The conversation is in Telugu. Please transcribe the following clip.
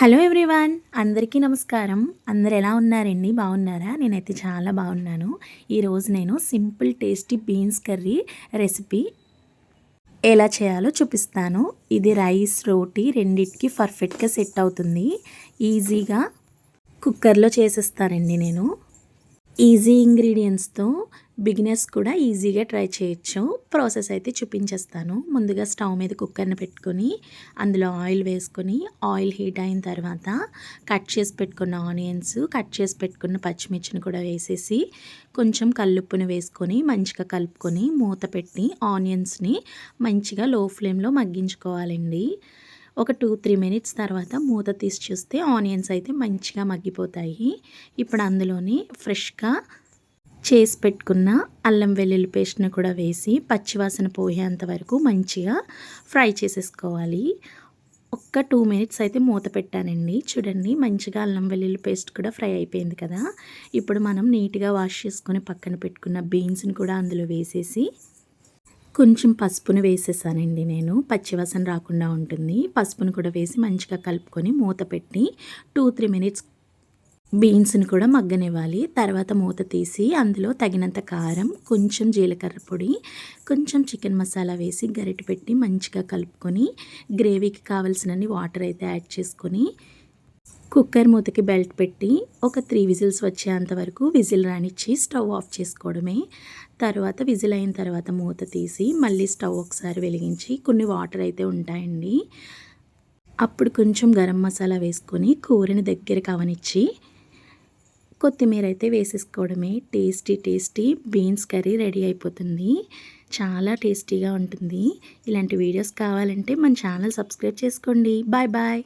హలో ఎవ్రీవన్, అందరికీ నమస్కారం. అందరు ఎలా ఉన్నారండి? బాగున్నారా? నేనైతే చాలా బాగున్నాను. ఈరోజు నేను simple tasty beans curry recipe ఎలా చేయాలో చూపిస్తాను. ఇది రైస్, రోటీ రెండిటికి పర్ఫెక్ట్గా సెట్ అవుతుంది. ఈజీగా కుక్కర్లో చేసేస్తానండి నేను. ఈజీ ఇంగ్రీడియంట్స్తో బిగినర్స్ కూడా ఈజీగా ట్రై చేయొచ్చు. ప్రాసెస్ అయితే చూపించేస్తాను. ముందుగా స్టవ్ మీద కుక్కర్ని పెట్టుకొని అందులో ఆయిల్ వేసుకొని ఆయిల్ హీట్ అయిన తర్వాత కట్ చేసి పెట్టుకున్న ఆనియన్స్, కట్ చేసి పెట్టుకున్న పచ్చిమిర్చిని కూడా వేసేసి కొంచెం కల్లుప్పుని వేసుకొని మంచిగా కలుపుకొని మూత పెట్టి ఆనియన్స్ని మంచిగా లో ఫ్లేమ్లో మగ్గించుకోవాలండి. ఒక 2-3 మినిట్స్ తర్వాత మూత తీసి చూస్తే ఆనియన్స్ అయితే మంచిగా మగ్గిపోతాయి. ఇప్పుడు అందులోని ఫ్రెష్గా చేసి పెట్టుకున్న అల్లం వెల్లుల్లి పేస్ట్ని కూడా వేసి పచ్చివాసన పోయేంత వరకు మంచిగా ఫ్రై చేసేసుకోవాలి. ఒక్క 2 మినిట్స్ అయితే మూత పెట్టానండి. చూడండి, మంచిగా అల్లం వెల్లుల్లి పేస్ట్ కూడా ఫ్రై అయిపోయింది కదా. ఇప్పుడు మనం నీట్గా వాష్ చేసుకొని పక్కన పెట్టుకున్న బీన్స్ని కూడా అందులో వేసేసి కొంచెం పసుపుని వేసేసానండి. నేను పచ్చివాసన రాకుండా ఉంటుంది. పసుపుని కూడా వేసి మంచిగా కలుపుకొని మూత పెట్టి 2-3 మినిట్స్ బీన్స్ని కూడా మగ్గనివ్వాలి. తర్వాత మూత తీసి అందులో తగినంత కారం, కొంచెం జీలకర్ర పొడి, కొంచెం చికెన్ మసాలా వేసి గరిటె పెట్టి మంచిగా కలుపుకొని గ్రేవీకి కావాల్సినన్ని వాటర్ అయితే యాడ్ చేసుకొని కుక్కర్ మూతకి బెల్ట్ పెట్టి ఒక 3 విజిల్స్ వచ్చేంత వరకు విజిల్ రానిచ్చి స్టవ్ ఆఫ్ చేసుకోవడమే. తర్వాత విజిల్ అయిన తర్వాత మూత తీసి మళ్ళీ స్టవ్ ఒకసారి వెలిగించి కొన్ని వాటర్ అయితే ఉంటాయండి. అప్పుడు కొంచెం గరం మసాలా వేసుకొని కూరని దగ్గరికి అవనిచ్చి కొత్తిమీర అయితే వేసేసుకోవడమే. టేస్టీ బీన్స్ కర్రీ రెడీ అయిపోతుంది. చాలా టేస్టీగా ఉంటుంది. ఇలాంటి వీడియోస్ కావాలంటే మన ఛానల్ సబ్స్క్రైబ్ చేసుకోండి. Bye bye.